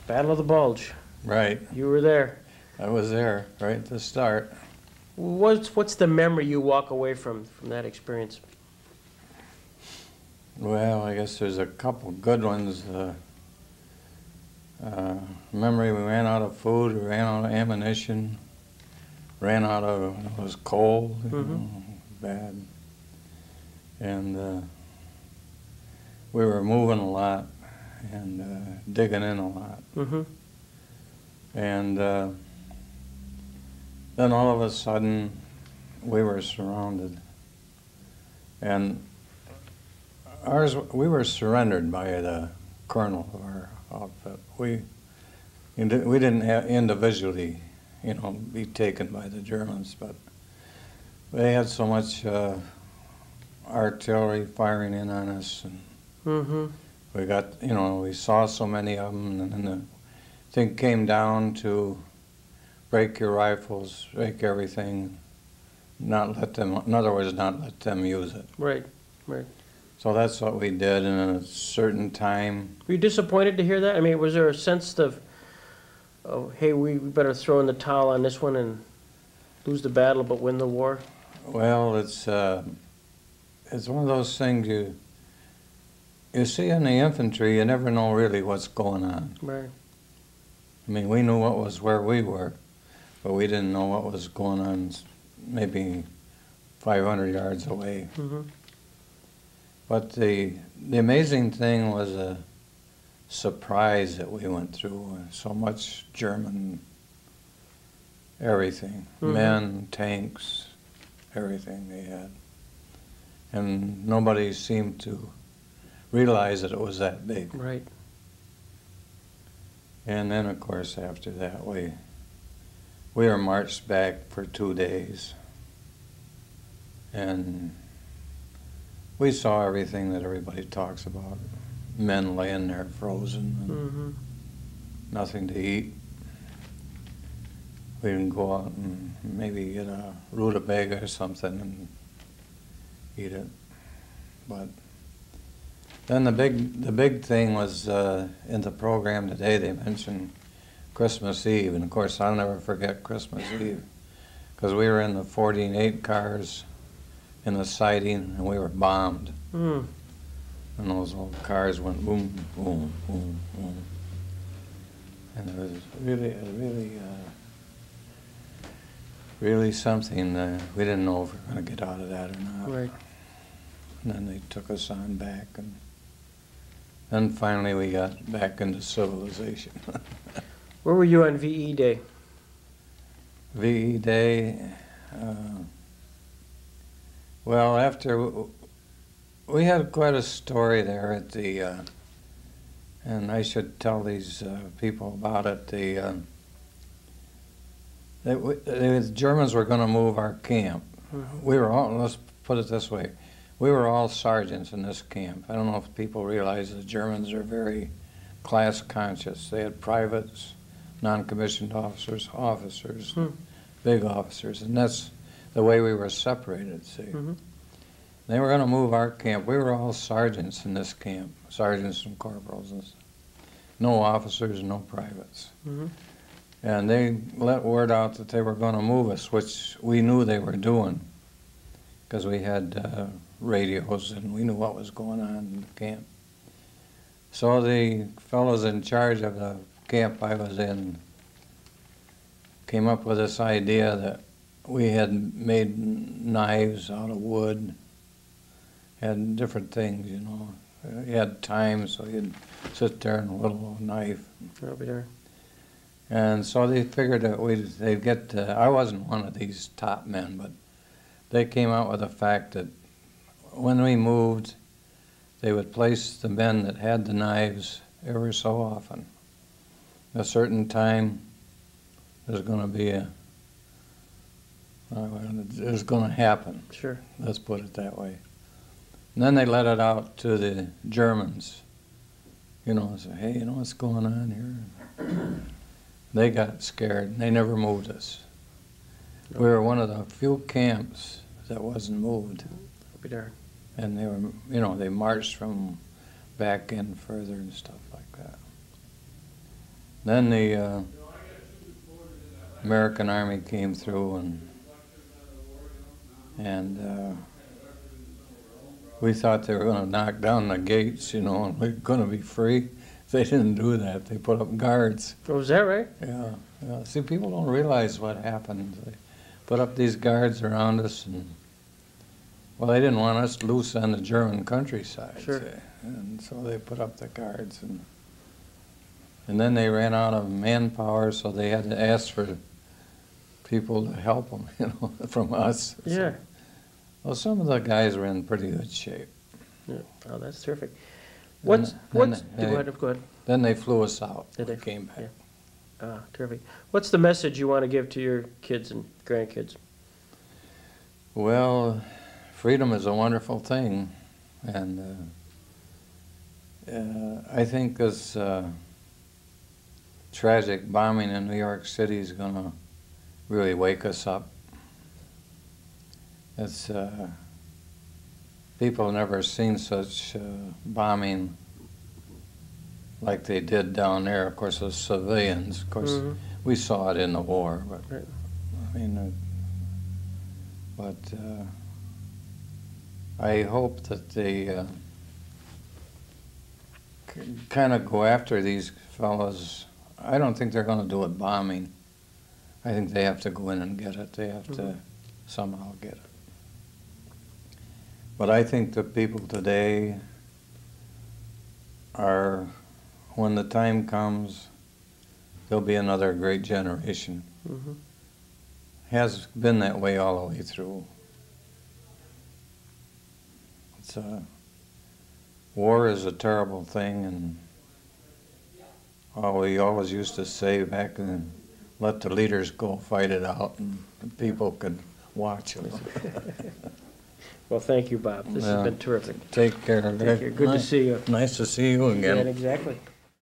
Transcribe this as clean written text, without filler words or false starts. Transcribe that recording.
Battle of the Bulge. Right. You were there. I was there right at the start. What's the memory you walk away from that experience? Well, I guess there's a couple good ones. Memory, we ran out of food, we ran out of ammunition, ran out of, it was cold, you know, bad. And we were moving a lot and digging in a lot. And then all of a sudden, we were surrounded. And we were surrendered by the colonel of our outfit. We didn't have individually, you know, be taken by the Germans, but they had so much artillery firing in on us, and we got, you know, we saw so many of them, and then the thing came down to break your rifles, break everything, not let them, in other words, not let them use it. Right, right. So that's what we did in a certain time. Were you disappointed to hear that? I mean, was there a sense of, oh, hey, we better throw in the towel on this one and lose the battle but win the war? Well, it's one of those things you see in the infantry, you never know really what's going on. Right. I mean, we knew what was where we were, but we didn't know what was going on maybe 500 yards away. But the amazing thing was a surprise that we went through. So much German everything, men, tanks, everything they had. And nobody seemed to realize that it was that big. Right. And then, of course, after that, we were marched back for 2 days. And we saw everything that everybody talks about. Men laying there frozen, and nothing to eat. We didn't go out and maybe get a rutabaga or something and eat it. But then the big thing was in the program today. They mentioned Christmas Eve, and of course I'll never forget Christmas Eve, because we were in the 14-8 cars in the siding, and we were bombed. And those old cars went boom, boom, boom, boom. And it was really something. We didn't know if we were going to get out of that or not. Right. And then they took us on back, and then finally we got back into civilization. Where were you on VE Day? VE Day, well, after we had quite a story there at the, and I should tell these people about it. The Germans were going to move our camp. We were all, let's put it this way, we were all sergeants in this camp. I don't know if people realize the Germans are very class conscious. They had privates, non-commissioned officers, big officers, and that's the way we were separated, see. They were going to move our camp. We were all sergeants in this camp, sergeants and corporals. And no officers, no privates. And they let word out that they were going to move us, which we knew they were doing, because we had radios and we knew what was going on in the camp. So the fellows in charge of the camp I was in came up with this idea that we had made knives out of wood, had different things, you know. You had time, so you'd sit there and whittle a knife. I'll be there. And so they figured that they'd get, I wasn't one of these top men, but they came out with the fact that when we moved, they would place the men that had the knives ever so often. A certain time, there's going to be it's going to happen. Sure. Let's put it that way. And then they let it out to the Germans, you know, and say, hey, you know what's going on here? They got scared, and they never moved us. We were one of the few camps that wasn't moved. I'll be there. And they were, you know, they marched from back in further and stuff like that. Then the American Army came through, and we thought they were going to knock down the gates, you know, and we were going to be free. They didn't do that. They put up guards. Oh, is that right? Yeah, yeah. See, people don't realize what happened. They put up these guards around us, and well, they didn't want us loose on the German countryside. Sure. See? And so they put up the guards, and then they ran out of manpower, so they had to ask for people to help them, you know, from us. Yeah. So, well, some of the guys were in pretty good shape. Yeah. Oh, that's terrific. Then- What's then go ahead, go ahead. Then they flew us out. Did they? Came back. Yeah. Ah, terrific. What's the message you want to give to your kids and grandkids? Well, freedom is a wonderful thing, and I think this tragic bombing in New York City is going to really wake us up. It's people have never seen such bombing like they did down there. Of course, as civilians. Of course, we saw it in the war, but Right. I mean, I hope that they kind of go after these fellows. I don't think they're going to do it bombing. I think they have to go in and get it. They have to somehow get it. But I think the people today are, when the time comes, there'll be another great generation. Has been that way all the way through. It's war is a terrible thing, and we always used to say back then, let the leaders go fight it out, and the people could watch it. Well, thank you, Bob. This has been terrific. Take care. Take care. Good to see you. Nice to see you again. Yeah, exactly.